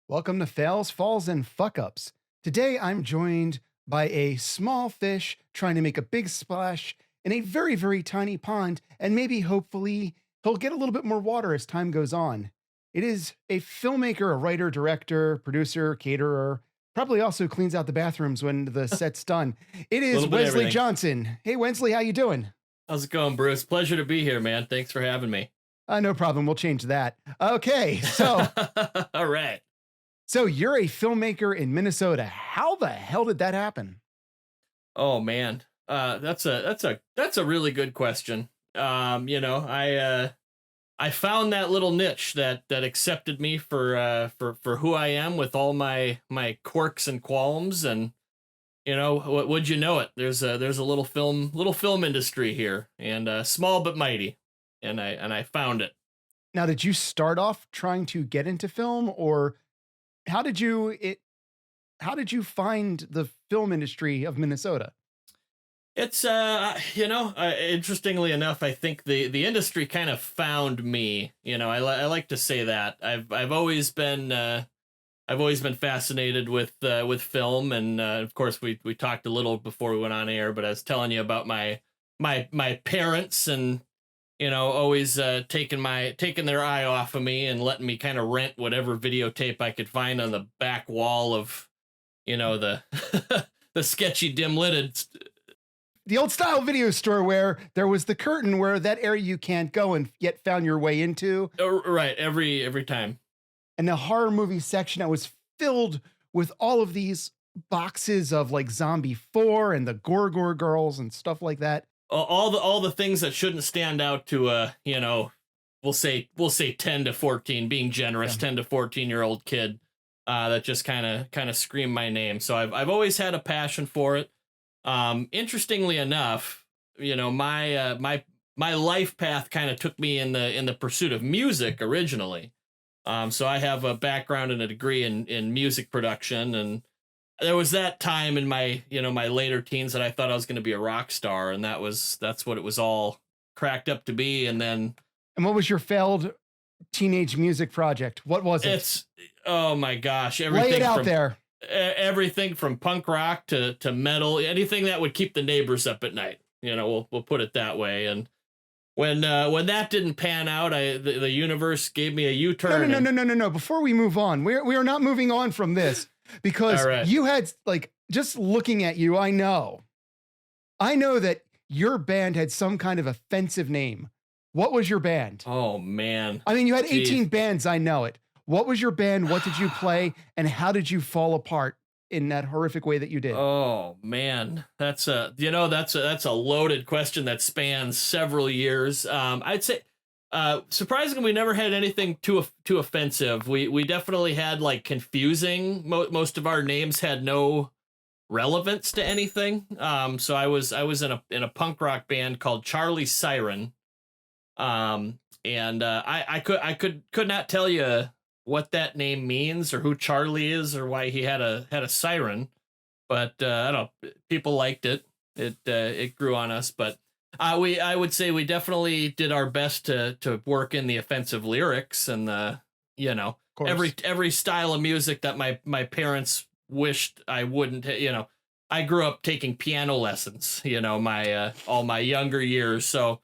Welcome to Fails, Falls, and Fuck Ups. Today I'm joined by a small fish trying to make a big splash in a very, very tiny pond, and maybe hopefully he'll get a little bit more water as time goes on. It is a filmmaker, a writer, director, producer, caterer, probably also cleans out the bathrooms when the set's done. It A is little bit of Wesley everything. Johnson. Hey Wensley, how you doing? How's it going, Bruce? Pleasure to be here, man. Thanks for having me. No problem, we'll change that. Okay, so All right. so you're a filmmaker in Minnesota. How the hell did that happen? Oh man. That's a really good question. I found that little niche that accepted me for who I am with all my quirks and qualms, and would you know it? There's a little film industry here, and small but mighty, and I found it. Now, did you start off trying to get into film, or how did you it how did you find the film industry of Minnesota? Interestingly enough, I think the industry kind of found me. I like to say that I've always been fascinated with film, and of course we talked a little before we went on air, but I was telling you about my parents, and always taking their eye off of me and letting me kind of rent whatever videotape I could find on the back wall of the the sketchy dim lidded. The old style video store where there was the curtain where that area you can't go and yet found your way into, Right, every time. and the horror movie section that was filled with all of these boxes of like Zombie 4 and the Gorgor girls and stuff like that. All the things that shouldn't stand out to we'll say 10 to 14, being generous, Yeah. 10 to 14-year-old kid, that just kind of scream my name. So I've always had a passion for it. Interestingly enough, my life path kind of took me in the pursuit of music originally. So I have a background and a degree in music production, and there was that time in my later teens that I thought I was going to be a rock star, and that's what it was all cracked up to be. And then And what was your failed teenage music project? What was it? it's oh my gosh, Lay it out there. everything from punk rock to metal, anything that would keep the neighbors up at night. We'll put it that way. And when that didn't pan out, the universe gave me a No, no, U-turn. no, no, no, no, no. Before we move on, we are not moving on from this because All right. you had like just looking at you, I know that your band had some kind of offensive name. What was your band? Oh man. I mean, you had Jeez. 18 bands, I know it. What was your band? What did you play? And how did you fall apart in that horrific way that you did? Oh man, that's a loaded question that spans several years. I'd say, surprisingly, we never had anything too offensive. We definitely had like confusing. Most of our names had no relevance to anything. So I was in a punk rock band called Charlie Siren. And I could not tell you what that name means or who Charlie is or why he had a siren, but I don't know, people liked it. It grew on us, but I would say we definitely did our best to work in the offensive lyrics and the Of course. every style of music that my parents wished I wouldn't. I grew up taking piano lessons, my all my younger years, so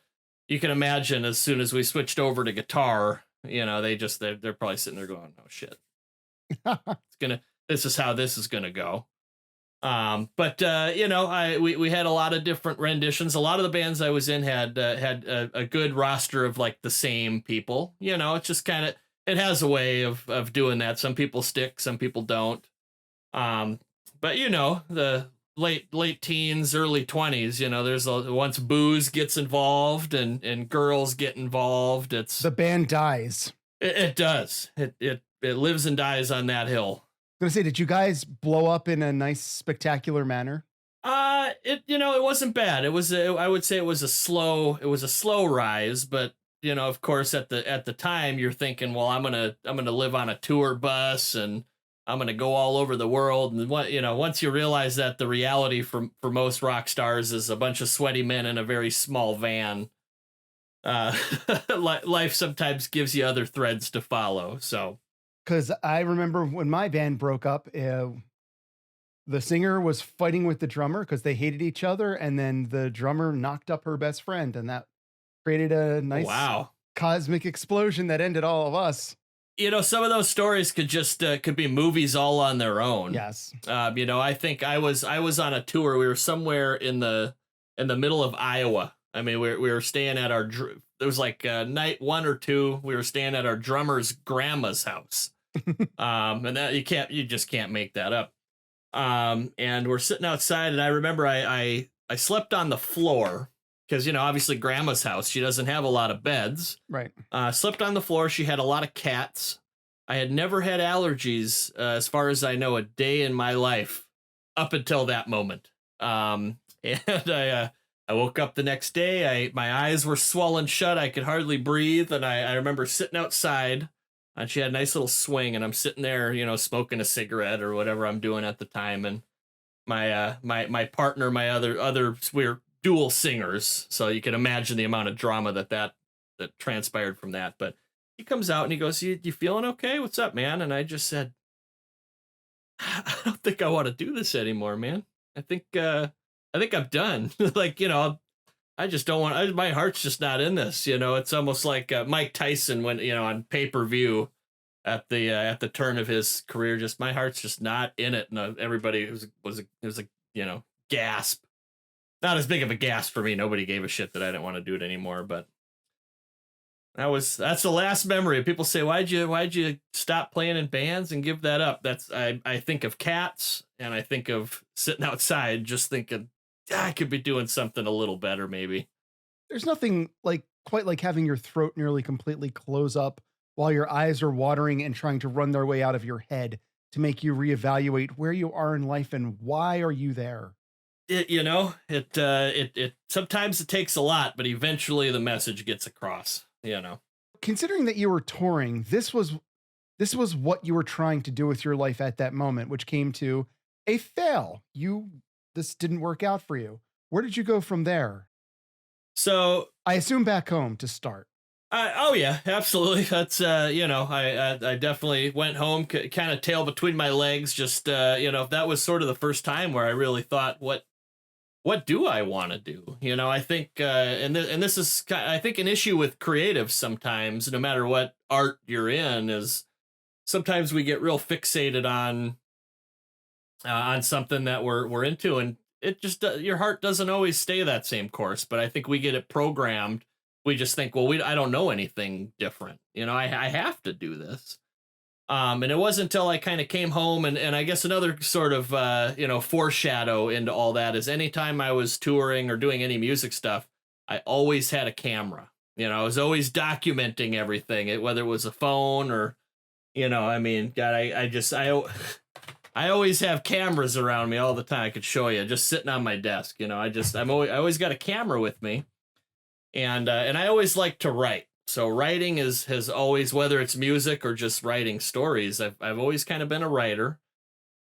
you can imagine as soon as we switched over to guitar, they're probably sitting there going, "Oh shit, this is how this is gonna go." But we had a lot of different renditions. A lot of the bands I was in had a good roster of like the same people. It's just kind of, it has a way of doing that. Some people stick, some people don't. But the late teens, early 20s, once booze gets involved and girls get involved, The band dies. it does. It lives and dies on that hill. I'm gonna say, did you guys blow up in a nice, spectacular manner? It wasn't bad. I would say it was a slow rise, but of course at the time you're thinking, well, I'm gonna live on a tour bus and I'm gonna go all over the world. And once you realize that the reality for most rock stars is a bunch of sweaty men in a very small van, uh life sometimes gives you other threads to follow. So because I remember when my band broke up, the singer was fighting with the drummer because they hated each other, and then the drummer knocked up her best friend, and that created a Oh, nice wow. cosmic explosion that ended all of us. Some of those stories could just could be movies all on their own. Yes. I think I was on a tour. We were somewhere in the middle of Iowa. I mean, we were staying at there was like night 1 or 2. We were staying at our drummer's grandma's house. And that you just can't make that up. And we're sitting outside, and I remember I slept on the floor because obviously grandma's house, she doesn't have a lot of beds. Right. Slept on the floor. She had a lot of cats. I had never had allergies, as far as I know, a day in my life up until that moment. And I woke up the next day. My eyes were swollen shut. I could hardly breathe. And I remember sitting outside, and she had a nice little swing, and I'm sitting there, smoking a cigarette or whatever I'm doing at the time. And my partner, my other, we're dual singers. So you can imagine the amount of drama that transpired from that. But he comes out and he goes, you feeling okay? What's up, man? And I just said, I don't think I want to do this anymore, man. I think I'm done. Like, I just don't want, my heart's just not in this. It's almost like Mike Tyson when, on pay-per-view at the turn of his career, just my heart's just not in it. And everybody was a, gasp. Not as big of a gasp for me. Nobody gave a shit that I didn't want to do it anymore, but that's the last memory. People say, why'd you stop playing in bands and give that up? I think of cats, and I think of sitting outside just thinking, I could be doing something a little better maybe. There's nothing quite like having your throat nearly completely close up while your eyes are watering and trying to run their way out of your head to make you reevaluate where you are in life and why are you there. It sometimes it takes a lot, but eventually the message gets across. Considering that you were touring, this was what you were trying to do with your life at that moment, which came to a fail. This didn't work out for you. Where did you go from there? So I assume back home to start. Oh yeah, absolutely. That's I definitely went home, kind of tail between my legs. Just that was sort of the first time where I really thought, what do I want to do? I think, and this is, I think, an issue with creatives sometimes, no matter what art you're in, is sometimes we get real fixated on something that we're into, and it just, your heart doesn't always stay that same course. But I think we get it programmed. We just think, well, I don't know anything different. I have to do this. And it wasn't until I kind of came home, and I guess another sort of, foreshadow into all that is anytime I was touring or doing any music stuff, I always had a camera. I was always documenting everything, whether it was a phone or, I mean, God, I always have cameras around me all the time. I could show you just sitting on my desk. I always got a camera with me, and I always like to write. So writing has always, whether it's music or just writing stories, I've always kind of been a writer.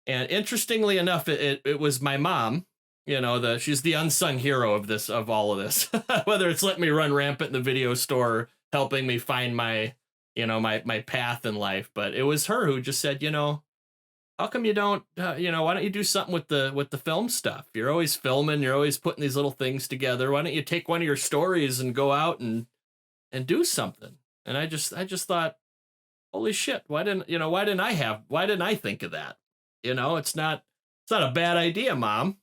And interestingly enough, it was my mom, she's the unsung hero of all of this, whether it's letting me run rampant in the video store, helping me find my path in life. But it was her who just said, how come you don't, why don't you do something with the film stuff? You're always filming, you're always putting these little things together. Why don't you take one of your stories and go out and do something? And I just thought, holy shit, why didn't I think of that? It's not a bad idea, Mom.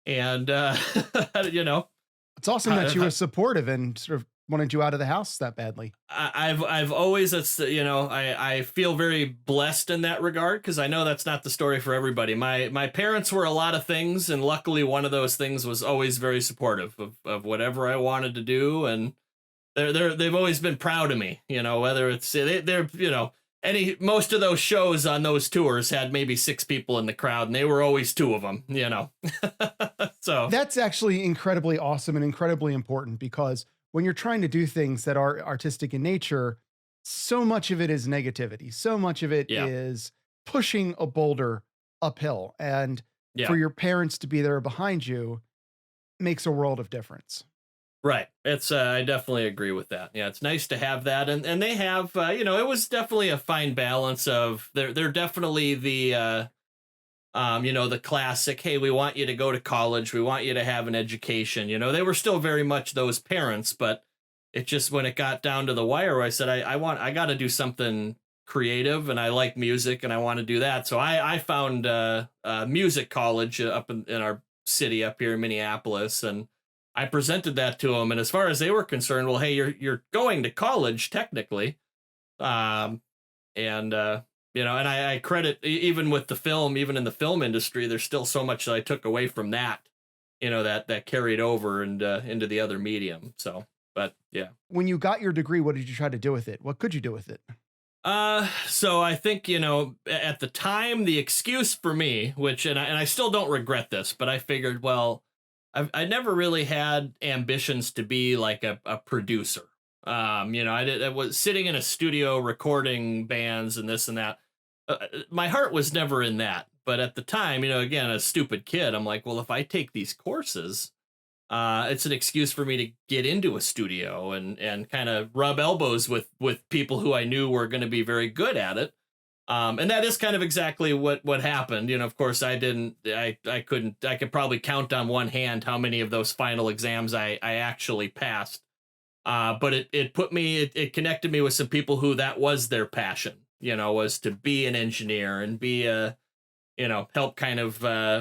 And It's awesome that you were supportive and sort of wanted you out of the house that badly. I've always, I feel very blessed in that regard, because I know that's not the story for everybody. My parents were a lot of things, and luckily one of those things was always very supportive of whatever I wanted to do. And they've always been proud of me, whether it's they're most of those shows on those tours had maybe 6 people in the crowd, and they were always 2 of them, So that's actually incredibly awesome and incredibly important, because when you're trying to do things that are artistic in nature, so much of it is negativity. So much of it is pushing a boulder uphill. And for your parents to be there behind you makes a world of difference. Right. It's I definitely agree with that. Yeah, it's nice to have that, and they have it was definitely a fine balance of they're definitely the the classic, hey, we want you to go to college, we want you to have an education. They were still very much those parents, but it just when it got down to the wire, I said I got to do something creative, and I like music, and I want to do that. So I found music college up in our city up here in Minneapolis, and I presented that to them. And as far as they were concerned, well, hey, you're going to college technically, um, and and I credit even with the film, even in the film industry, there's still so much that I took away from that, that carried over and into the other medium. So, but yeah. When you got your degree, what did you try to do with it? What could you do with it? So I think, at the time, the excuse for me, which, and I still don't regret this, but I figured, well, I never really had ambitions to be like a producer. I was sitting in a studio recording bands and this and that. My heart was never in that. But at the time, again, a stupid kid, I'm like, well, if I take these courses, it's an excuse for me to get into a studio and kind of rub elbows with people who I knew were going to be very good at it. And that is kind of exactly what happened. Of course, I couldn't, I could probably count on one hand how many of those final exams I actually passed. But it connected me with some people who that was their passion, was to be an engineer and be help kind of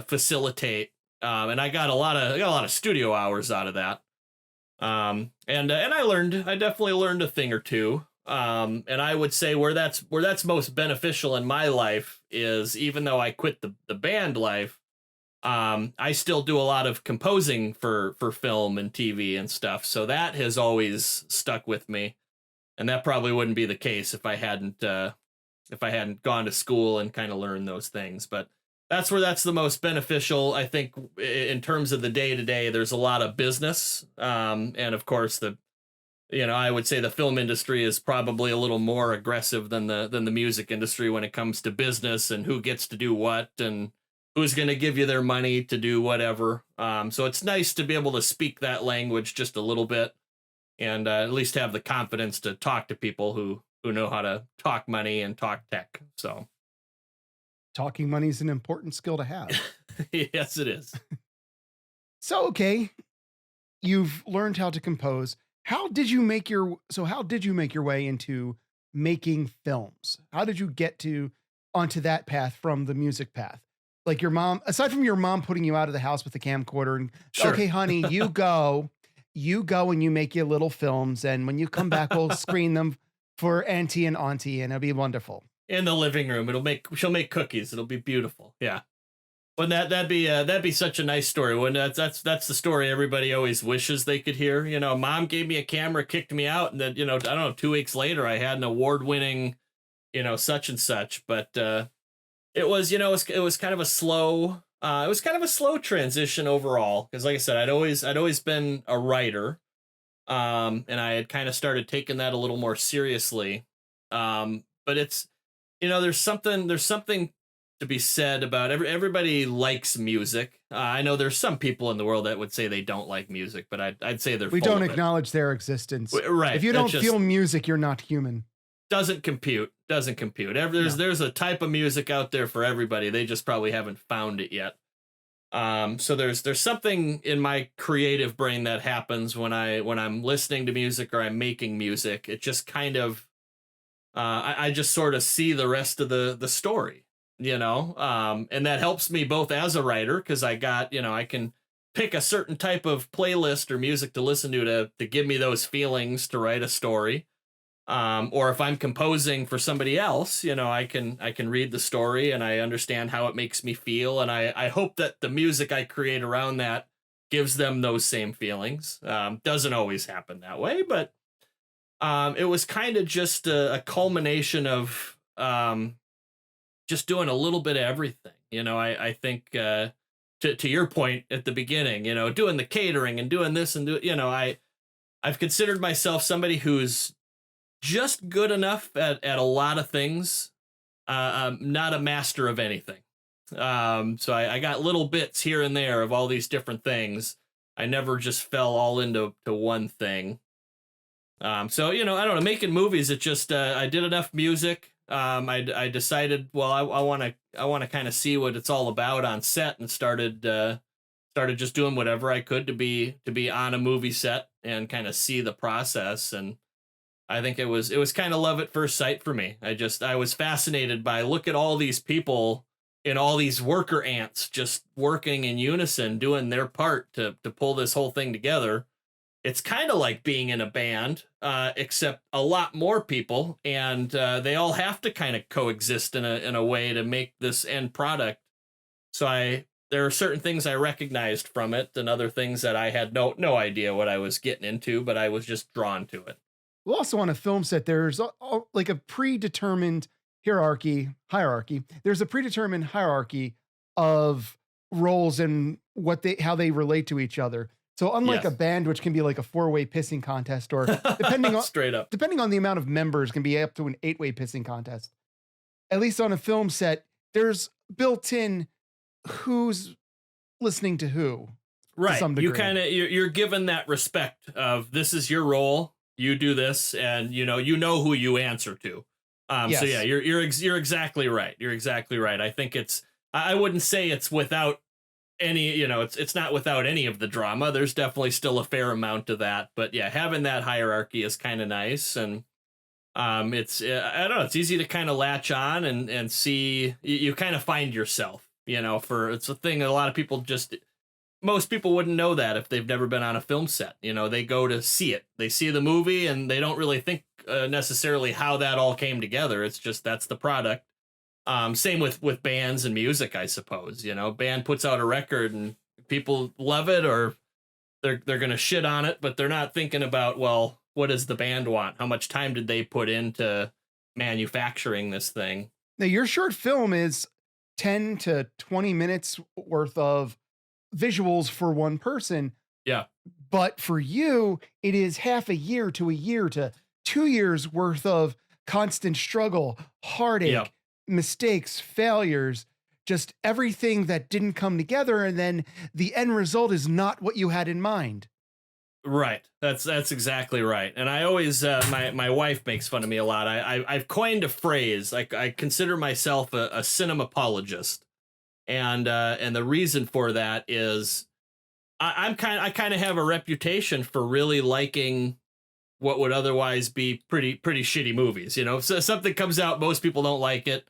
facilitate. And I got I got a lot of studio hours out of that. And I definitely learned a thing or two. And I would say where that's most beneficial in my life is, even though I quit the band life, I still do a lot of composing for film and TV and stuff. So that has always stuck with me. And that probably wouldn't be the case if I hadn't gone to school and kind of learned those things. But that's the most beneficial, I think, in terms of the day to day. There's a lot of business, and of course I would say the film industry is probably a little more aggressive than the music industry when it comes to business and who gets to do what and who's going to give you their money to do whatever. So it's nice to be able to speak that language just a little bit, and at least have the confidence to talk to people who know how to talk money and talk tech. So Talking money is an important skill to have. yes, it is. So, okay, you've learned how to compose. How did you make your way into making films? How did you get onto that path from the music path? Like your mom, aside from your mom putting you out of the house with a camcorder and, Sure. okay, honey, you go and you make your little films. And when you come back, we'll screen them for auntie and auntie and it'll be wonderful. In the living room, she'll make cookies. It'll be beautiful. Yeah. But that'd be such a nice story. When that's the story everybody always wishes they could hear. Mom gave me a camera, kicked me out, and then I don't know, 2 weeks later I had an award-winning, such and such. But it was it was kind of a slow transition overall, because like I said, I'd always been a writer, and I had kind of started taking that a little more seriously. But it's there's something to be said about everybody likes music. I know there's some people in the world that would say they don't like music, but I'd say we don't acknowledge their existence. Right. If you don't feel music, you're not human. Doesn't compute. There's a type of music out there for everybody. They just probably haven't found it yet. So there's something in my creative brain that happens when I'm listening to music or I'm making music. It just kind of I just sort of see the rest of the story, and that helps me both as a writer, because I can pick a certain type of playlist or music to listen to give me those feelings to write a story. Or if I'm composing for somebody else, I can read the story and I understand how it makes me feel. And I hope that the music I create around that gives them those same feelings. Doesn't always happen that way, but it was kind of just a culmination of just doing a little bit of everything. I think to your point at the beginning, doing the catering and doing this and I've considered myself somebody who's just good enough at a lot of things, not a master of anything. So I got little bits here and there of all these different things. I never just fell all into one thing. So I don't know, making movies. It just I did enough music. I decided, well, I want to kind of see what it's all about on set, and started just doing whatever I could to be on a movie set and kind of see the process. And I think it was kind of love at first sight for me. I was fascinated by, look at all these people and all these worker ants just working in unison, doing their part to pull this whole thing together. It's kind of like being in a band, except a lot more people, and they all have to kind of coexist in a way to make this end product. So there are certain things I recognized from it, and other things that I had no idea what I was getting into, but I was just drawn to it. Well, also on a film set, there's like a predetermined hierarchy. There's a predetermined hierarchy of roles and how they relate to each other. So unlike a Yes, band, which can be like a four-way pissing contest, or depending on straight up. depending on the amount of members, can be up to an eight-way pissing contest. At least on a film set, there's built in who's listening to who to Right. some You degree. kind of you're given that respect of, this is your role. You do this, and you know who you answer to. So yeah, Yes. you're exactly right. You're exactly right. I think I wouldn't say it's without any, it's not without any of the drama. There's definitely still a fair amount of that, but yeah, having that hierarchy is kind of nice. And it's I don't know, it's easy to kind of latch on and see, you kind of find yourself, for it's a thing a lot of people just, most people wouldn't know that if they've never been on a film set. They go to see it, they see the movie, and they don't really think necessarily how that all came together. It's just, that's the product. Same with bands and music, I suppose. Band puts out a record and people love it, or they're gonna shit on it, but they're not thinking about, well, what does the band want? How much time did they put into manufacturing this thing? Now, your short film is 10 to 20 minutes worth of visuals for one person. Yeah, But for you, it is half a year to 2 years worth of constant struggle, yeah. heartache, mistakes, failures, just everything that didn't come together. And then the end result is not what you had in mind. Right. That's exactly right. And I always, my wife makes fun of me a lot. I've coined a phrase. I consider myself a cinema apologist, and the reason for that is, I kind of have a reputation for really liking what would otherwise be pretty shitty movies. So something comes out, most people don't like it.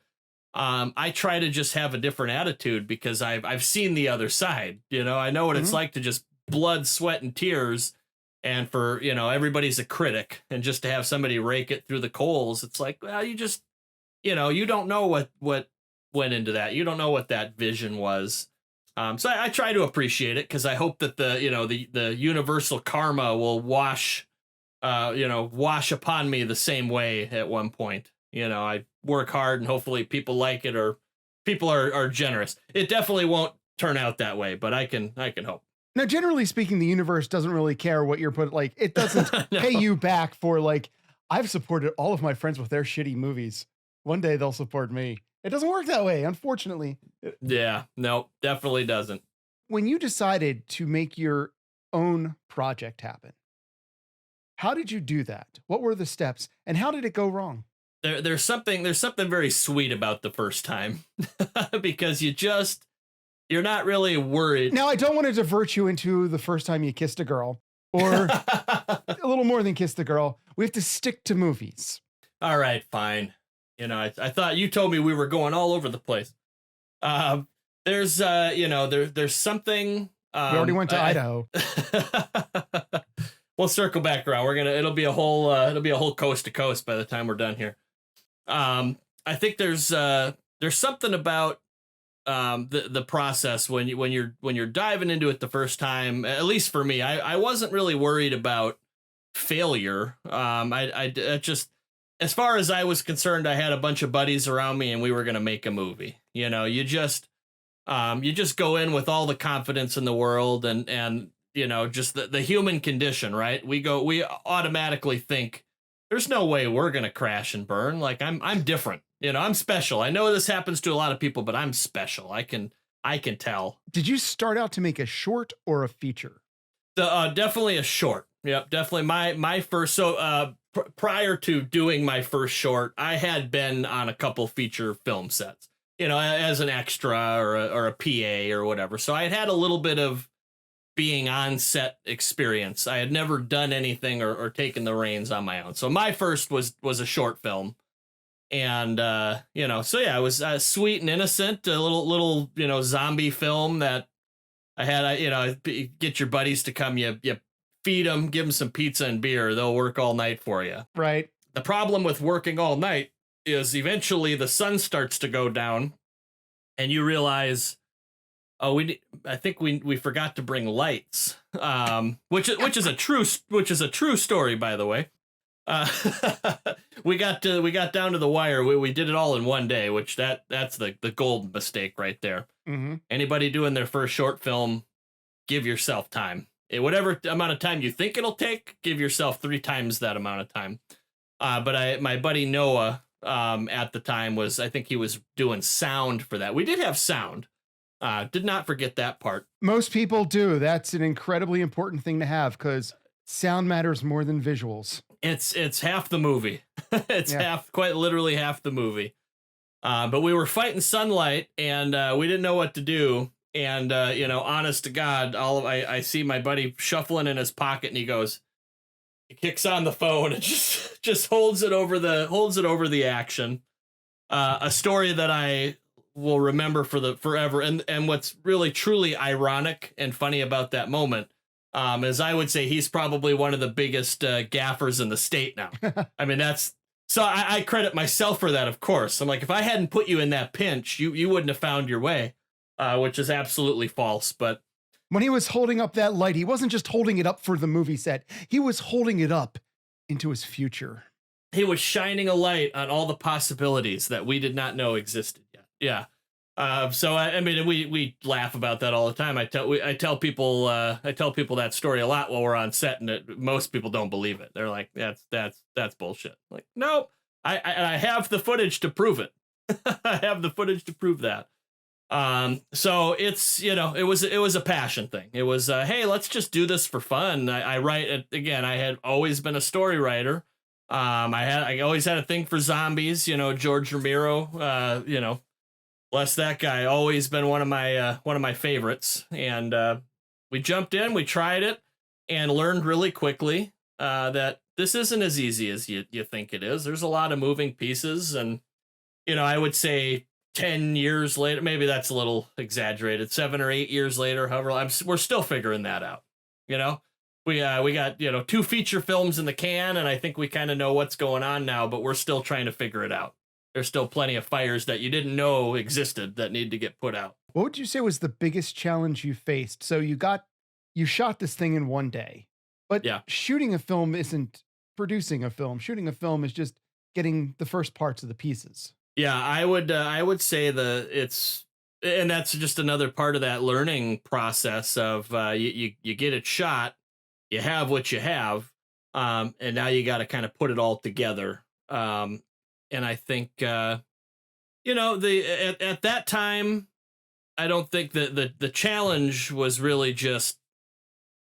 I try to just have a different attitude, because I've seen the other side. I know what it's Mhm. like to just blood, sweat, and tears, and for everybody's a critic, and just to have somebody rake it through the coals, it's like, well, you don't know what went into that. You don't know what that vision was. So I try to appreciate it, because I hope that the universal karma will wash upon me the same way at one point. I work hard, and hopefully people like it, or people are generous. It definitely won't turn out that way, but I can hope. Now, generally speaking, the universe doesn't really care what you're put, like, it doesn't pay No. you back for, like, I've supported all of my friends with their shitty movies. One day they'll support me. It doesn't work that way, unfortunately. Yeah, no, definitely doesn't. When you decided to make your own project happen, how did you do that? What were the steps and how did it go wrong? There's something very sweet about the first time, because you're not really worried. Now, I don't want to divert you into the first time you kissed a girl or a little more than kissed a girl. We have to stick to movies. All right, fine. I thought you told me we were going all over the place. Um, there's something. We already went to Idaho. We'll circle back around. It'll be a whole coast to coast by the time we're done here. I think there's something about the process when you're diving into it the first time. At least for me, I wasn't really worried about failure. I just, as far as I was concerned, I had a bunch of buddies around me, and we were going to make a movie. You just go in with all the confidence in the world, and just the human condition, right? We automatically think, there's no way we're going to crash and burn. Like, I'm different. I'm special. I know this happens to a lot of people, but I'm special. I can tell. Did you start out to make a short or a feature? Definitely a short. Yep, definitely my first. So prior to doing my first short, I had been on a couple feature film sets, as an extra or a PA or whatever. So I had had a little bit of being on set experience. I had never done anything or taken the reins on my own. So my first was a short film. And so yeah, it was sweet and innocent, a little zombie film that I had. Get your buddies to come, you feed them, give them some pizza and beer, they'll work all night for you. Right. The problem with working all night is eventually the sun starts to go down and you realize, oh, I think we forgot to bring lights, which is a true story, by the way. Uh, we got down to the wire. We did it all in one day, which that's the gold mistake right there. Mm-hmm. Anybody doing their first short film, give yourself time. Whatever amount of time you think it'll take, give yourself 3 times that amount of time. But my buddy Noah, at the time I think he was doing sound for that. We did have sound. Did not forget that part. Most people do. That's an incredibly important thing to have because sound matters more than visuals. It's half the movie. It's quite literally half the movie. But we were fighting sunlight and we didn't know what to do. And, honest to God, I see my buddy shuffling in his pocket and he kicks on the phone and just holds it over the action. A story that I will remember forever. And what's really truly ironic and funny about that moment, is I would say he's probably one of the biggest gaffers in the state now. I mean, so I credit myself for that, of course. I'm like, if I hadn't put you in that pinch, you wouldn't have found your way. Which is absolutely false. But when he was holding up that light, he wasn't just holding it up for the movie set. He was holding it up into his future. He was shining a light on all the possibilities that we did not know existed yet. Yeah. So I mean, we laugh about that all the time. I tell people that story a lot while we're on set, and most people don't believe it. They're like, that's bullshit. Like, nope. I have the footage to prove it. I have the footage to prove that. So it's, it was a passion thing. It was, hey, let's just do this for fun. I write again. I had always been a story writer. I always had a thing for zombies, George Romero, bless that guy, always been one of my favorites. And, we jumped in, we tried it and learned really quickly, that this isn't as easy as you think it is. There's a lot of moving pieces and, I would say 10 years later, maybe that's a little exaggerated, 7 or 8 years later, however, we're still figuring that out. We got, 2 feature films in the can, and I think we kind of know what's going on now, but we're still trying to figure it out. There's still plenty of fires that you didn't know existed that need to get put out. What would you say was the biggest challenge you faced? So you shot this thing in one day, but shooting a film isn't producing a film. Shooting a film is just getting the first parts of the pieces. Yeah, I would say and that's just another part of that learning process of you get it shot, you have what you have, and now you got to kind of put it all together. And I think at that time, I don't think that the challenge was really just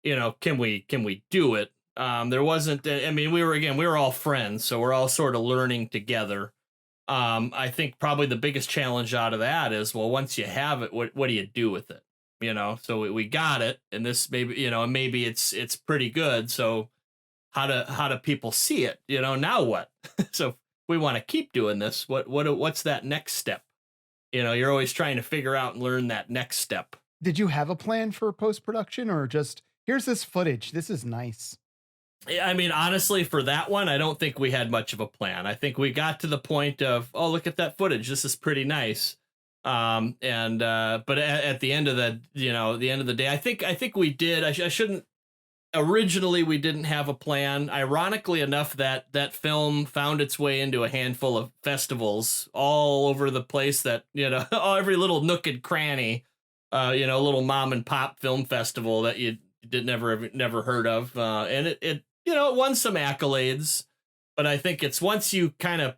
can we do it? There wasn't. I mean, we were all friends, so we're all sort of learning together. I think probably the biggest challenge out of that is, well, once you have it, what do you do with it? So we got it, and this maybe it's pretty good. So how do people see it? Now what? So if we want to keep doing this, what's that next step? You're always trying to figure out and learn that next step. Did you have a plan for post-production, or just here's this footage? This is nice. I mean, honestly, for that one, I don't think we had much of a plan. I think we got to the point of, oh, look at that footage. This is pretty nice. But at the end of the day, I think we did. I shouldn't. Originally, we didn't have a plan. Ironically enough, that film found its way into a handful of festivals all over the place. That every little nook and cranny, little mom and pop film festival that you did never heard of, and it won some accolades. But I think it's once you kind of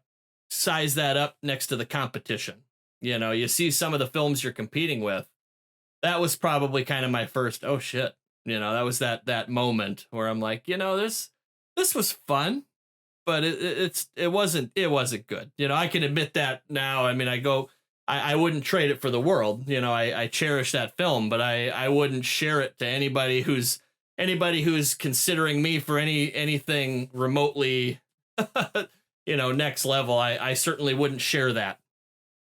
size that up next to the competition, you see some of the films you're competing with. That was probably kind of my first, oh shit, That was that moment where I'm like, this was fun, but it wasn't good. I can admit that now. I mean, I wouldn't trade it for the world. I cherish that film, but I wouldn't share it to anybody who's considering me for anything remotely, next level. I certainly wouldn't share that.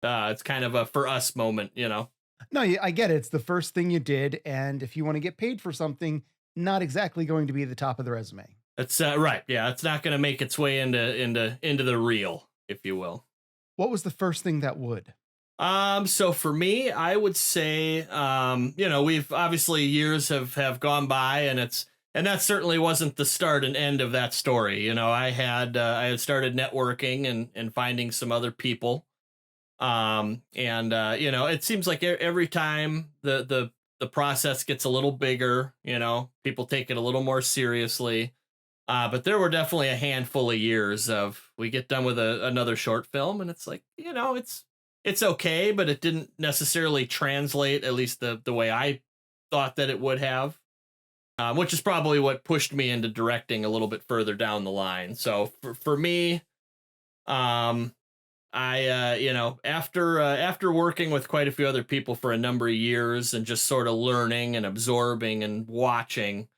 It's kind of a for us moment. No, I get it. It's the first thing you did, and if you want to get paid for something, not exactly going to be the top of the resume. That's right. Yeah, it's not going to make its way into the reel, if you will. What was the first thing that would? So for me, I would say, we've obviously years have gone by, and that certainly wasn't the start and end of that story. I had started networking and finding some other people. It seems like every time the process gets a little bigger, people take it a little more seriously. But there were definitely a handful of years of we get done with another short film, and it's like, it's okay, but it didn't necessarily translate, at least the way I thought that it would have, which is probably what pushed me into directing a little bit further down the line. So for me, after working with quite a few other people for a number of years and just sort of learning and absorbing and watching,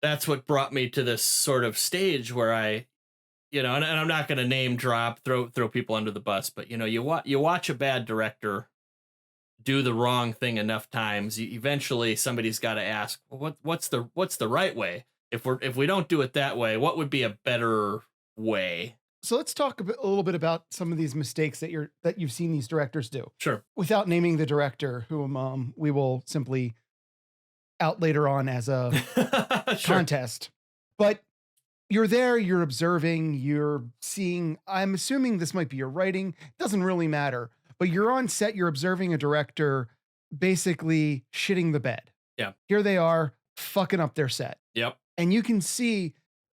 that's what brought me to this sort of stage where and I'm not going to name drop, throw people under the bus, but you watch a bad director do the wrong thing enough times, eventually somebody's got to ask, well, what's the right way? If we don't do it that way, what would be a better way? So let's talk a little bit about some of these mistakes that you've seen these directors do. Sure. Without naming the director, whom we will simply out later on as a Sure. contest. But you're there, you're observing, you're seeing, I'm assuming this might be your writing, doesn't really matter, but you're on set, you're observing a director basically shitting the bed. Yeah. Here they are fucking up their set. Yep. And you can see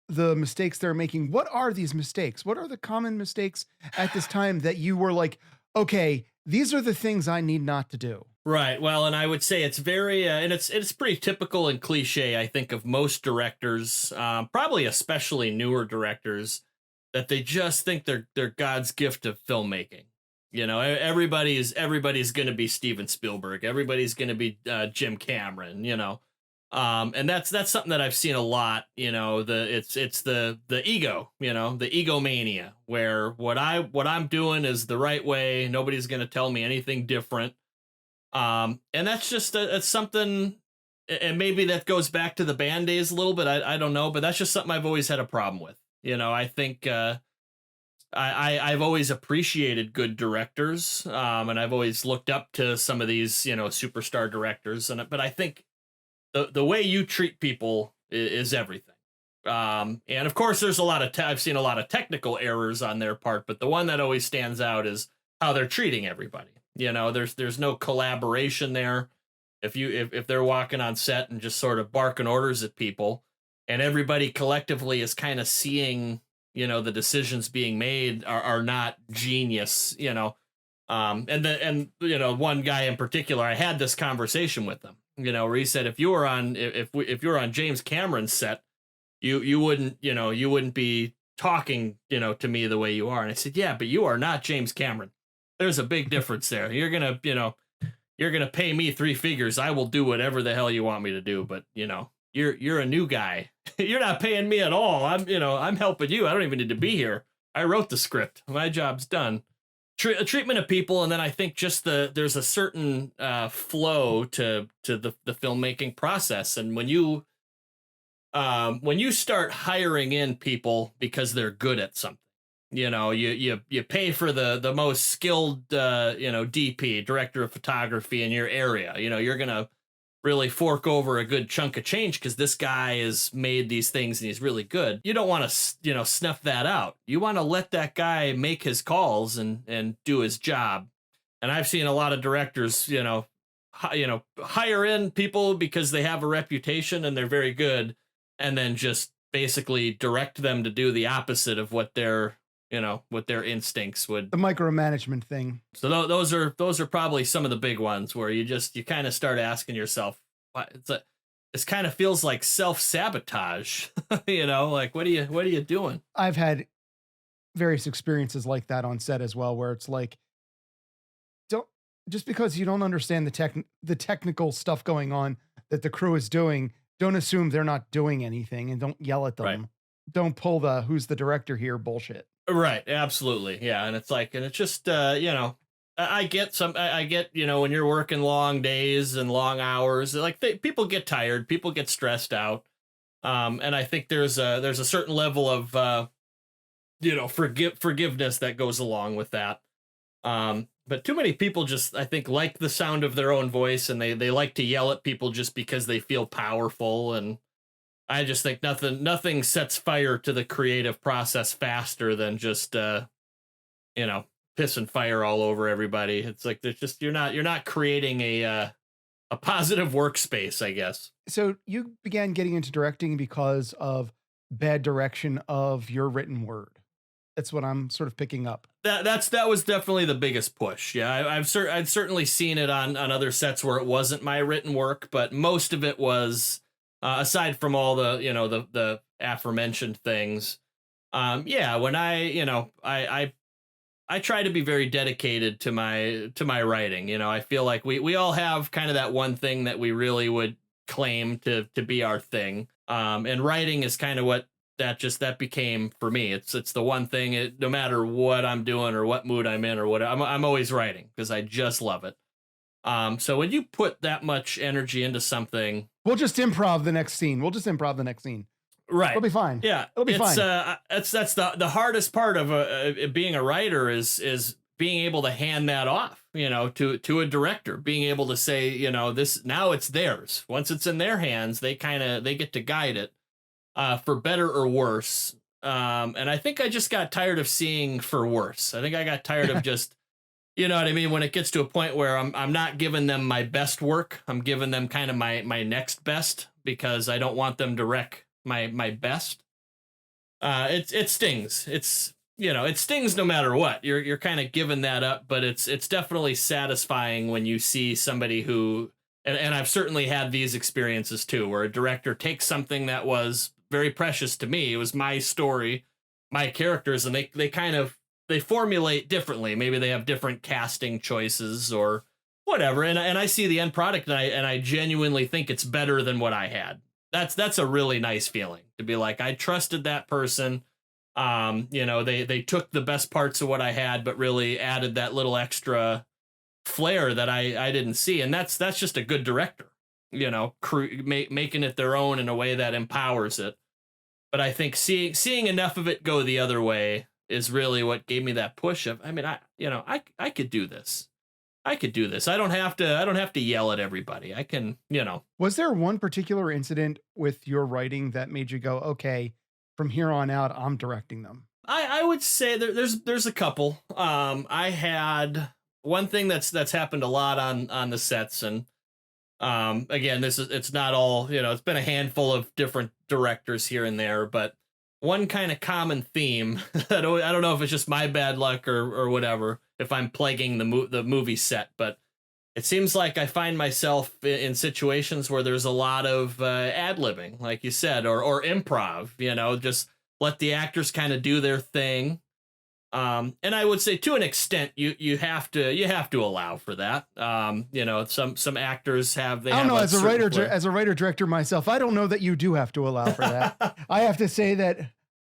the mistakes they're making. What are these mistakes? What are the common mistakes at this time that you were like, okay, these are the things I need not to do? Right. Well, and I would say it's very, and it's pretty typical and cliche, I think, of most directors, probably especially newer directors, that they just think they're God's gift of filmmaking. Everybody's going to be Steven Spielberg. Everybody's going to be Jim Cameron. And that's something that I've seen a lot. It's the ego. The egomania, where what I'm doing is the right way. Nobody's going to tell me anything different. And that's just it's something, and maybe that goes back to the band days a little bit. I don't know, but that's just something I've always had a problem with. I think I've always appreciated good directors, and I've always looked up to some of these superstar directors, but I think the way you treat people is everything. And of course, there's a lot of I've seen a lot of technical errors on their part, but the one that always stands out is how they're treating everybody. There's no collaboration there. If they're walking on set and just sort of barking orders at people, and everybody collectively is kind of seeing, the decisions being made are not genius, and one guy in particular, I had this conversation with him, where he said, if you were on James Cameron's set, you wouldn't be talking, to me the way you are. And I said, yeah, but you are not James Cameron. There's a big difference there. You're going to pay me 3 figures. I will do whatever the hell you want me to do. But, you're a new guy. You're not paying me at all. I'm helping you. I don't even need to be here. I wrote the script. My job's done. Treatment of people. And then I think just there's a certain flow to the filmmaking process. And when you start hiring in people because they're good at something, you pay for the most skilled, DP, director of photography in your area. You're going to really fork over a good chunk of change because this guy has made these things and he's really good. You don't want to, snuff that out. You want to let that guy make his calls and do his job. And I've seen a lot of directors, hire in people because they have a reputation and they're very good, and then just basically direct them to do the opposite of what their instincts would. The micromanagement thing. So those are probably some of the big ones where you kind of start asking yourself, this kind of feels like self-sabotage. Like what are you doing? I've had various experiences like that on set as well, where it's like, don't just because you don't understand the technical stuff going on that the crew is doing, don't assume they're not doing anything and don't yell at Right. them. Don't pull the who's the director here bullshit. Right, absolutely. Yeah, and it's like, and it's just I get I get, when you're working long days and long hours, like people get tired, people get stressed out. And I think there's a certain level of forgiveness that goes along with that. But too many people just, I think, like the sound of their own voice, and they like to yell at people just because they feel powerful. And I just think nothing sets fire to the creative process faster than just you know pissing fire all over everybody. It's like there's just you're not creating a positive workspace, I guess. So you began getting into directing because of bad direction of your written word. That's what I'm sort of picking up. That was definitely the biggest push. Yeah, I've certainly seen it on other sets where it wasn't my written work, but most of it was, aside from all the the aforementioned things. Yeah, when I try to be very dedicated to my writing. I feel like we all have kind of that one thing that we really would claim to be our thing. And writing is kind of what that became for me. It's the one thing, no matter what I'm doing or what mood I'm in or what I'm always writing because I just love it. So when you put that much energy into something, We'll just improv the next scene. We'll just improv the next scene. right? It'll be fine. Yeah, It'll be it's fine. that's the hardest part of being a writer is being able to hand that off, to a director, being able to say, this now it's theirs. Once it's in their hands, they get to guide it, for better or worse. And I think I just got tired of seeing for worse. I think I got tired of just, you know what I mean? When it gets to a point where I'm not giving them my best work, I'm giving them kind of my next best because I don't want them to wreck my best. It stings. It stings no matter what. You're kind of giving that up, but it's definitely satisfying when you see somebody who, and I've certainly had these experiences too, where a director takes something that was very precious to me. It was my story, my characters, and they formulate differently. Maybe they have different casting choices or whatever. And I see the end product and I genuinely think it's better than what I had. That's a really nice feeling to be like, I trusted that person. They took the best parts of what I had, but really added that little extra flair that I didn't see. And that's just a good director, making it their own in a way that empowers it. But I think seeing enough of it go the other way is really what gave me that push of, I mean, I could do this. I could do this. I don't have to yell at everybody. I can. Was there one particular incident with your writing that made you go, okay, from here on out, I'm directing them? I would say there's a couple. I had one thing that's happened a lot on the sets, and again, it's not all, it's been a handful of different directors here and there, but one kind of common theme that I don't know if it's just my bad luck or whatever, if I'm plaguing the movie set, but it seems like I find myself in situations where there's a lot of ad-libbing, like you said, or improv, just let the actors kind of do their thing. And I would say to an extent, you have to allow for that. Some actors have, I don't know, as a writer director myself, I don't know that you do have to allow for that. I have to say that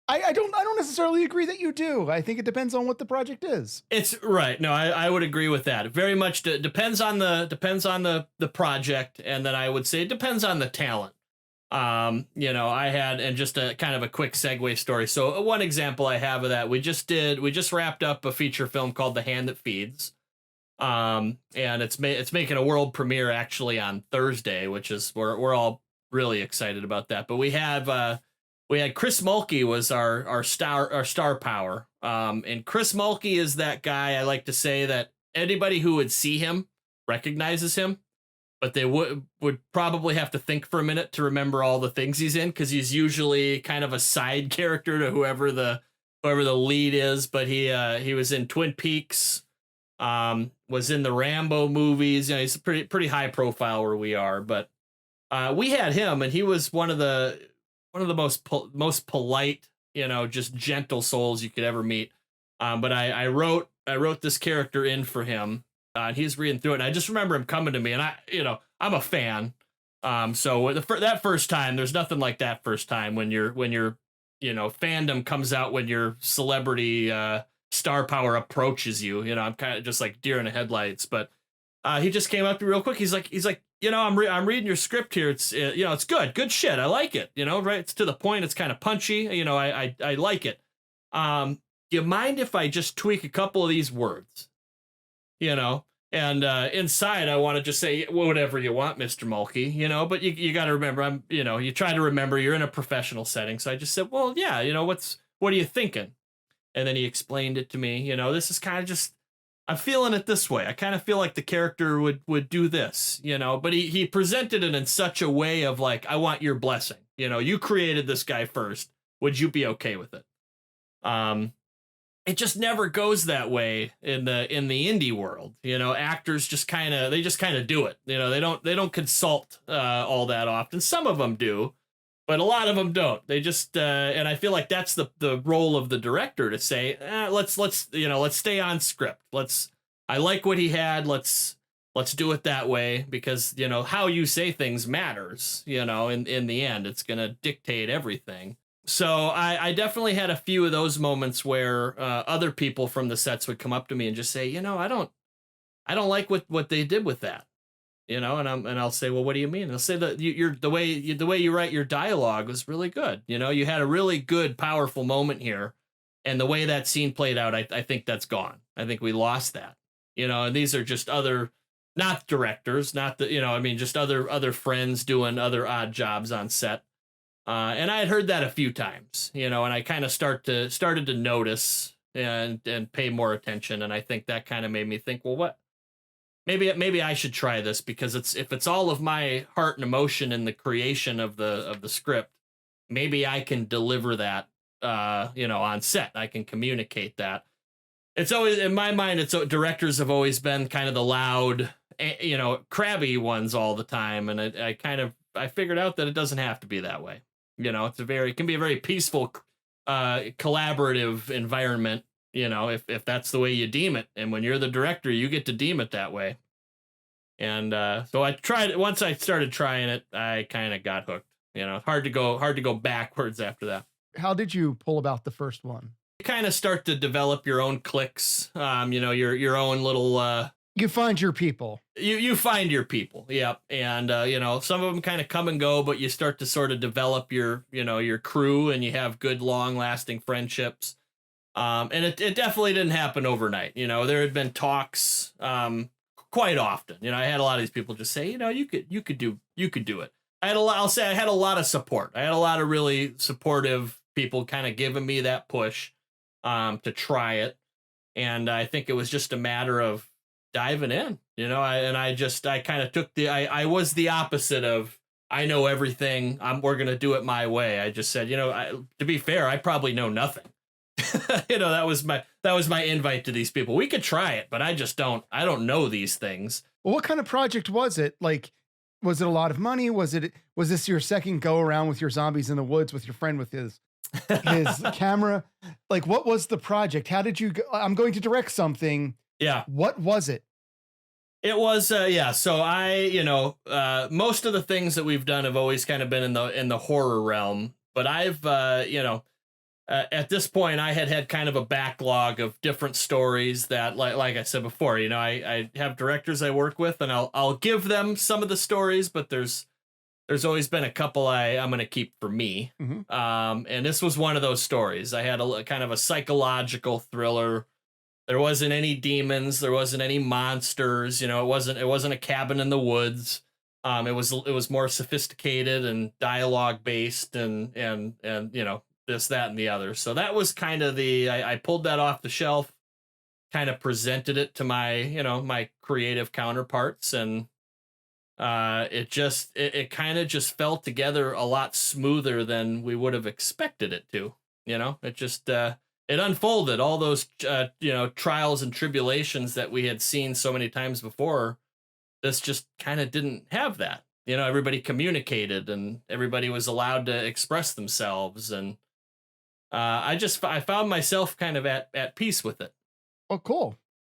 I don't necessarily agree that you do. I think it depends on what the project is. It's right. No, I would agree with that. It very much depends on the project, and then I would say it depends on the talent. I had, and just a kind of a quick segue story. So one example I have of that, we just wrapped up a feature film called The Hand That Feeds. And it's making a world premiere actually on Thursday, which is, we're all really excited about that. But we had Chris Mulkey was our star power. And Chris Mulkey is that guy, I like to say, that anybody who would see him recognizes him, but they would probably have to think for a minute to remember all the things he's in, because he's usually kind of a side character to whoever the lead is. But he was in Twin Peaks, was in the Rambo movies. He's pretty high profile where we are. But We had him, and he was one of the most polite, just gentle souls you could ever meet. But I wrote this character in for him. And he's reading through it, and I just remember him coming to me, and I'm a fan. So that first time, there's nothing like that first time when your fandom comes out, when your celebrity star power approaches you. I'm kind of just like deer in the headlights. But he just came up to me real quick. He's like, I'm reading your script here. It's it's good shit. I like it. Right? It's to the point. It's kind of punchy. I like it. Do you mind if I just tweak a couple of these words? And inside I want to just say, well, whatever you want, Mr. Mulkey, but you got to remember, you try to remember you're in a professional setting. So I just said, well, yeah, what are you thinking? And then he explained it to me. This is kind of just, I'm feeling it this way. I kind of feel like the character would do this, but he presented it in such a way of like, I want your blessing. You created this guy first. Would you be okay with it? It just never goes that way in the indie world. Actors just kind of do it. They don't consult all that often. Some of them do, but a lot of them don't. They just and I feel like that's the role of the director to say, let's stay on script. I like what he had. Let's do it that way, because how you say things matters. In the end, it's gonna dictate everything. So I definitely had a few of those moments where other people from the sets would come up to me and just say, I don't like what they did with that, and I'll say, well, what do you mean? And they'll say that the way you write your dialogue was really good. You had a really good, powerful moment here, and the way that scene played out, I think that's gone. I think we lost that. And these are just other, not directors, not just other friends doing other odd jobs on set. And I had heard that a few times, and I kind of started to notice and pay more attention. And I think that kind of made me think, well, what, maybe I should try this, because if it's all of my heart and emotion in the creation of the script, maybe I can deliver that, on set. I can communicate that. It's always, in my mind, directors have always been kind of the loud, crabby ones all the time. And I figured out that it doesn't have to be that way. It can be a very peaceful, collaborative environment, if that's the way you deem it. And when you're the director, you get to deem it that way. And so I tried it. Once I started trying it, I kind of got hooked. Hard to go backwards after that. How did you pull about the first one? You kind of start to develop your own cliques, your own little you find your people. You find your people. Yep. And some of them kind of come and go, but you start to sort of develop your crew, and you have good, long lasting friendships. And it definitely didn't happen overnight. There had been talks quite often. I had a lot of these people just say, you could do it. I'll say I had a lot of support. I had a lot of really supportive people kind of giving me that push to try it. And I think it was just a matter of diving in, I kind of took I was the opposite of, I know everything, we're going to do it my way. I just said, to be fair, I probably know nothing. That was my invite to these people. We could try it, but I don't know these things. Well, what kind of project was it? Like, was it a lot of money? Was this your second go around with your zombies in the woods with your friend with his camera? Like, what was the project? How did you go? I'm going to direct something. Yeah. What was it? It was, yeah. So most of the things that we've done have always kind of been in the horror realm, but I've, at this point I had kind of a backlog of different stories that, like I said before, I have directors I work with, and I'll give them some of the stories, but there's always been a couple I'm going to keep for me. Mm-hmm. And this was one of those stories. I had a kind of a psychological thriller. There wasn't any demons. There wasn't any monsters. It wasn't a cabin in the woods. It was more sophisticated and dialogue based, and this, that, and the other. So that was kind of I pulled that off the shelf, kind of presented it to my my creative counterparts, and it kind of just fell together a lot smoother than we would have expected it to. It just it unfolded. All those trials and tribulations that we had seen so many times before, this just kind of didn't have that. you know, everybody communicated and everybody was allowed to express themselves. And I found myself kind of at peace with it. Well, cool.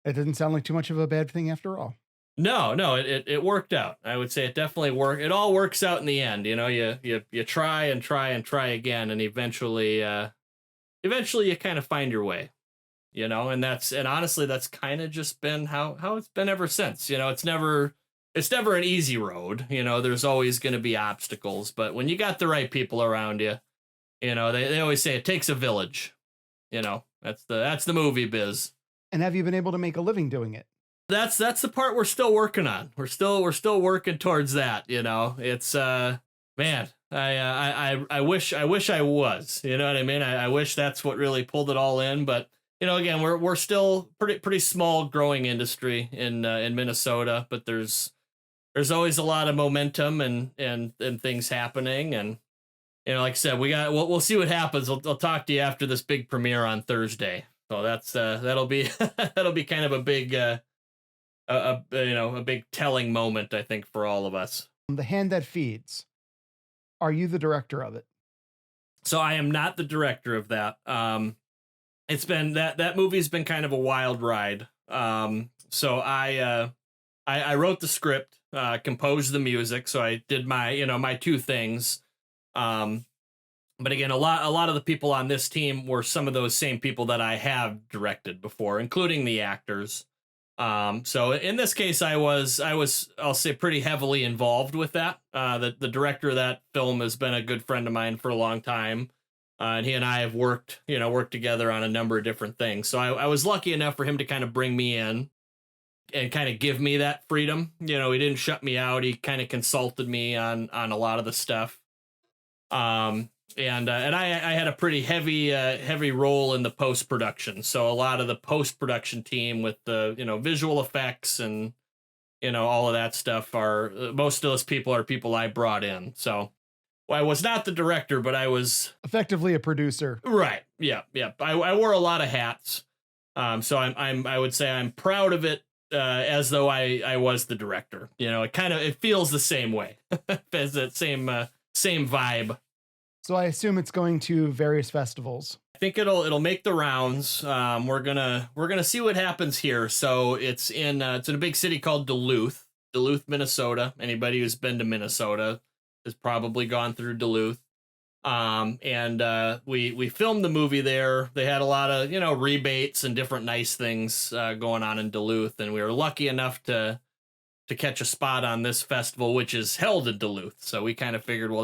It didn't sound like too much of a bad thing after all. No, no, it worked out. I would say it definitely worked. It all works out in the end. You know, you try and try and try again, and eventually you kind of find your way. You know, and honestly, that's kind of just been how it's been ever since. You know, it's never an easy road. You know, there's always going to be obstacles, but when you got the right people around you, you know, they always say it takes a village. You know, that's the movie biz. And have you been able to make a living doing it? That's the part we're still working on. We're still working towards that. You know, it's man, I wish I was. You know what I mean? I wish that's what really pulled it all in. But you know, again, we're still pretty small growing industry in Minnesota. But there's always a lot of momentum and things happening. And you know, like I said, we'll see what happens. I'll talk to you after this big premiere on Thursday. So that'll be that'll be kind of a big you know, a big telling moment, I think, for all of us. The Hand That Feeds. Are you the director of it? So I am not the director of that. It's been that movie's been kind of a wild ride. So I wrote the script, composed the music. So I did my two things. But again, a lot of the people on this team were some of those same people that I have directed before, including the actors. So in this case, I was, I'll say, pretty heavily involved with that. The director of that film has been a good friend of mine for a long time. And he and I have worked together on a number of different things. So I was lucky enough for him to kind of bring me in and kind of give me that freedom. You know, he didn't shut me out. He kind of consulted me on a lot of the stuff. And I had a pretty heavy role in the post production. So a lot of the post production team with the visual effects and all of that stuff are most of those people are people I brought in. So I was not the director, but I was effectively a producer. Right. Yeah. Yeah. I wore a lot of hats. So I would say I'm proud of it as though I was the director. You know, it feels the same way as that same vibe. So I assume it's going to various festivals. I think it'll make the rounds. We're gonna see what happens here. So it's in a big city called Duluth, Minnesota. Anybody who's been to Minnesota has probably gone through Duluth. And we filmed the movie there. They had a lot of rebates and different nice things going on in Duluth, and we were lucky enough to catch a spot on this festival, which is held in Duluth. So we kind of figured, well,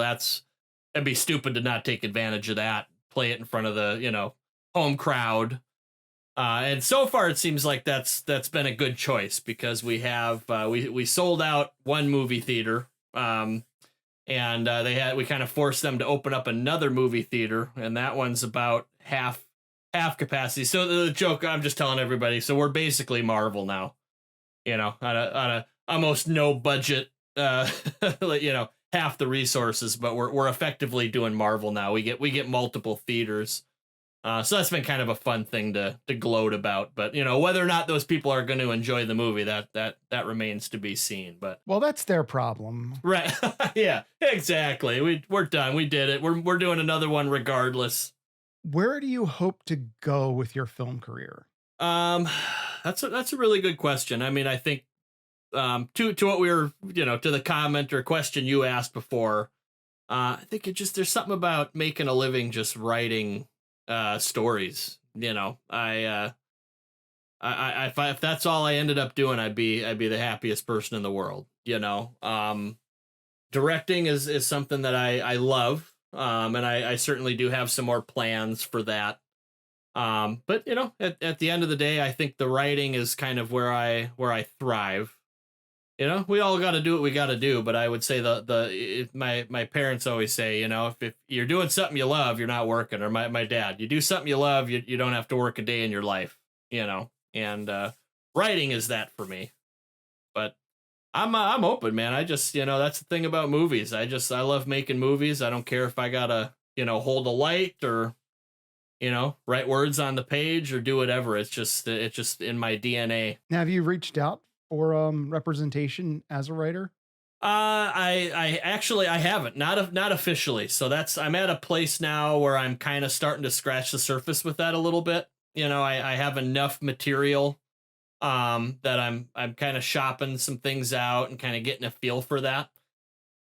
it'd be stupid to not take advantage of that, play it in front of the, home crowd. And so far it seems like that's been a good choice because we have, we sold out one movie theater. And we kind of forced them to open up another movie theater, and that one's about half capacity. So the joke I'm just telling everybody. So we're basically Marvel now, on a almost no budget, half the resources, but we're effectively doing Marvel now. We get multiple theaters. So that's been kind of a fun thing to gloat about, but whether or not those people are going to enjoy the movie, that remains to be seen. But well, that's their problem, right? Yeah, exactly. We're done. We did it. We're doing another one regardless. Where do you hope to go with your film career? That's a really good question. I mean, I think to what we were, to the comment or question you asked before, I think there's something about making a living just writing stories. If that's all I ended up doing, I'd be the happiest person in the world. Directing is something that I love, and I certainly do have some more plans for that. But at the end of the day, I think the writing is kind of where I thrive. We all got to do what we got to do, but I would say my parents always say, if you're doing something you love, you're not working. Or my dad, you do something you love, you don't have to work a day in your life, and writing is that for me. But I'm open, man. I just, that's the thing about movies. I love making movies. I don't care if I gotta, hold a light or, write words on the page or do whatever. It's just in my DNA. Now, have you reached out for representation as a writer? I actually I haven't, not officially. So I'm at a place now where I'm kind of starting to scratch the surface with that a little bit. I have enough material that I'm kind of shopping some things out and kind of getting a feel for that.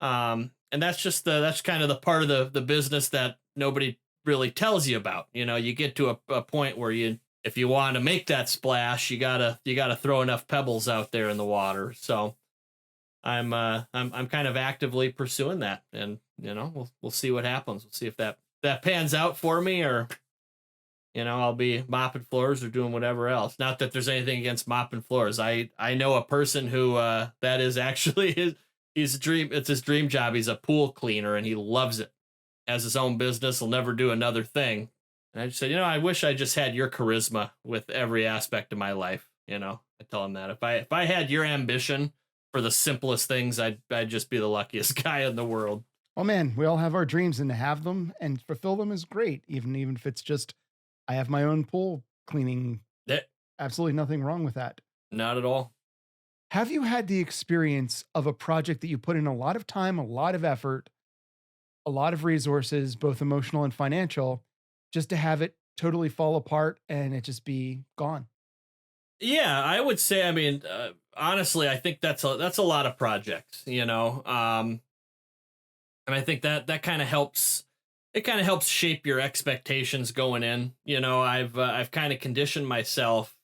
And that's kind of the part of the business that nobody really tells you about. You get to a point where if you want to make that splash, you gotta throw enough pebbles out there in the water. So I'm kind of actively pursuing that, and we'll see what happens. We'll see if that pans out for me, or I'll be mopping floors or doing whatever else. Not that there's anything against mopping floors. I know a person who that is actually his dream. It's his dream job. He's a pool cleaner and he loves it. Has his own business. He'll never do another thing. And I just said, I wish I just had your charisma with every aspect of my life. I tell him that if I had your ambition for the simplest things, I'd just be the luckiest guy in the world. Oh man, we all have our dreams, and to have them and fulfill them is great. Even if it's just, I have my own pool cleaning. Absolutely nothing wrong with that. Not at all. Have you had the experience of a project that you put in a lot of time, a lot of effort, a lot of resources, both emotional and financial, just to have it totally fall apart and it just be gone? Yeah, I would say. I mean, honestly, I think that's a lot of projects. And I think that kind of helps. It kind of helps shape your expectations going in. I've kind of conditioned myself.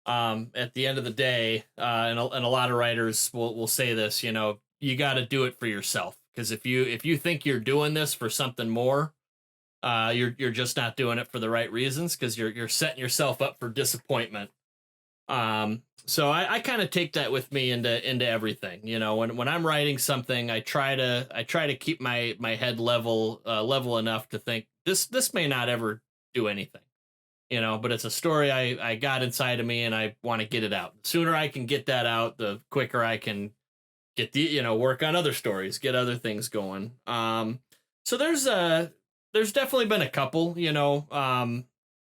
At the end of the day, and a lot of writers will say this. You got to do it for yourself, because if you think you're doing this for something more, you're just not doing it for the right reasons, because you're setting yourself up for disappointment. So I kind of take that with me into everything. When I'm writing something, I try to keep my head level enough to think this may not ever do anything, but it's a story I got inside of me and I want to get it out. The sooner I can get that out, the quicker I can get work on other stories, get other things going. So there's definitely been a couple,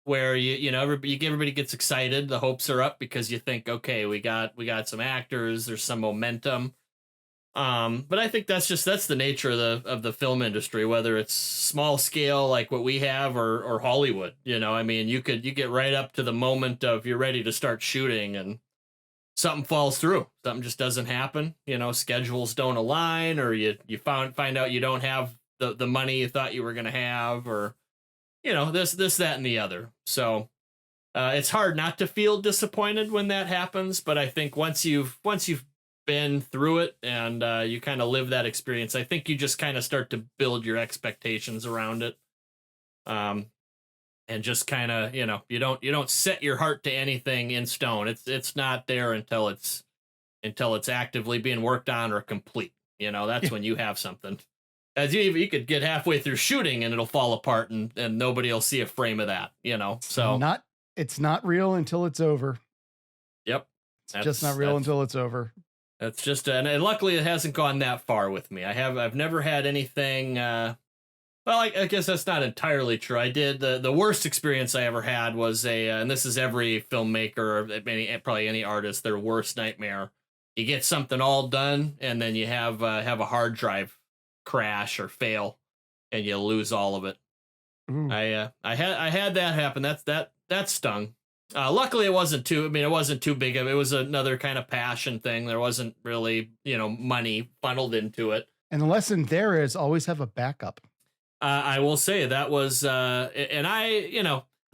where everybody gets excited, the hopes are up, because you think, okay, we got some actors, there's some momentum. But I think that's the nature of the film industry, whether it's small scale like what we have, or Hollywood. I mean, you get right up to the moment of you're ready to start shooting and something falls through, something just doesn't happen. Schedules don't align, or you find out you don't have the money you thought you were going to have, or this, that, and the other. So it's hard not to feel disappointed when that happens. But I think once you've been through it and you kind of live that experience, I think you just kind of start to build your expectations around it. And just kind of, you don't set your heart to anything in stone. It's not there until it's actively being worked on or complete. That's when you have something. As you could get halfway through shooting and it'll fall apart, and nobody will see a frame of that, so it's not real until it's over. Yep. It's just not real until it's over. That's just, and luckily it hasn't gone that far with me. I've never had anything, well, I guess that's not entirely true. I did, the worst experience I ever had was and this is every filmmaker, or probably any artist, their worst nightmare. You get something all done and then you have a hard drive crash or fail and you lose all of it. I had that happen. That stung. Luckily it wasn't too big of it. It was another kind of passion thing. There wasn't really money funneled into it. And the lesson there is always have a backup. I will say that was and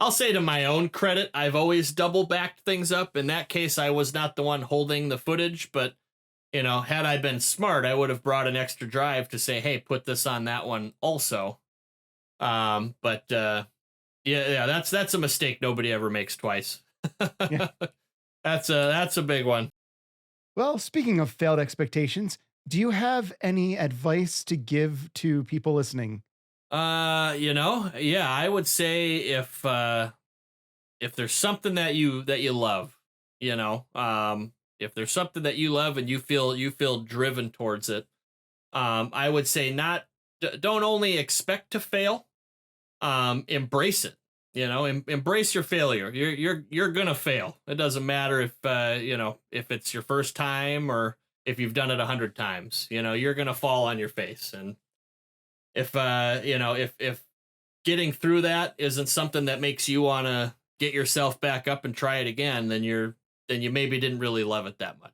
I'll say, to my own credit, I've always double backed things up. In that case, I was not the one holding the footage, but had I been smart, I would have brought an extra drive to say, hey, put this on that one also. But yeah, that's a mistake nobody ever makes twice. Yeah. That's a big one. Well, speaking of failed expectations, do you have any advice to give to people listening? Yeah, I would say if there's something that you love, if there's something that you love and you feel driven towards it, I would say don't only expect to fail, embrace it. Embrace your failure. You're gonna fail. It doesn't matter if if it's your first time or if you've done it 100 times. You know, you're gonna fall on your face, and if you know, if getting through that isn't something that makes you want to get yourself back up and try it again, then you maybe didn't really love it that much.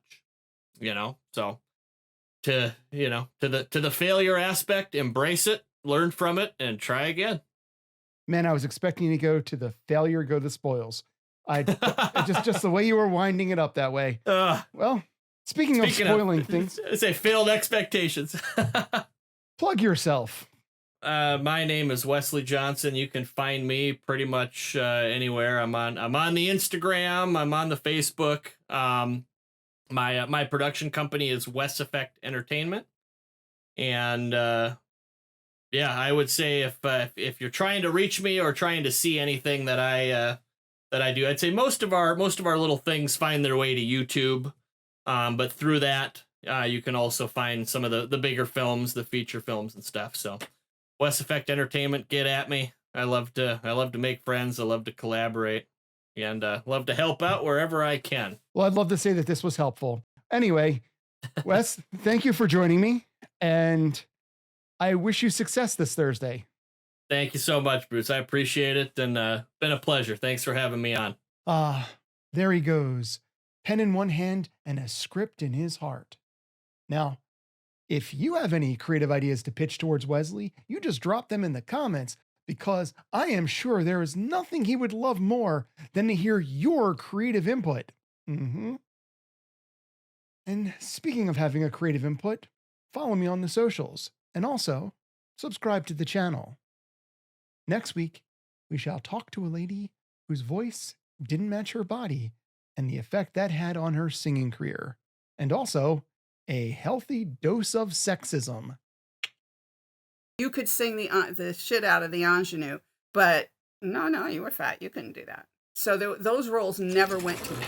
You know, so to you know to the failure aspect, embrace it, learn from it, and try again. Man, I was expecting to go to the failure, go to the spoils. I just the way you were winding it up that way. Well, speaking of spoiling things, I say failed expectations. plug yourself. My name is Wesley Johnson. You can find me pretty much anywhere. I'm on the Instagram. I'm on the Facebook. My production company is West Effect Entertainment, and yeah, I would say if you're trying to reach me or trying to see anything that I do, I'd say most of our little things find their way to YouTube. But through that, you can also find some of the bigger films, the feature films and stuff. So West Effect Entertainment, get at me. I love to make friends. I love to collaborate, and love to help out wherever I can. Well, I'd love to say that this was helpful. Anyway, Wes, thank you for joining me, and I wish you success this Thursday. Thank you so much, Bruce. I appreciate it, and been a pleasure. Thanks for having me on. There he goes, pen in one hand and a script in his heart. Now, if you have any creative ideas to pitch towards Wesley, you just drop them in the comments, because I am sure there is nothing he would love more than to hear your creative input. And speaking of having a creative input, follow me on the socials, and also subscribe to the channel. Next week, we shall talk to a lady whose voice didn't match her body and the effect that had on her singing career, and also a healthy dose of sexism. You could sing the shit out of the ingenue, but no, you were fat. You couldn't do that. So those roles never went to me.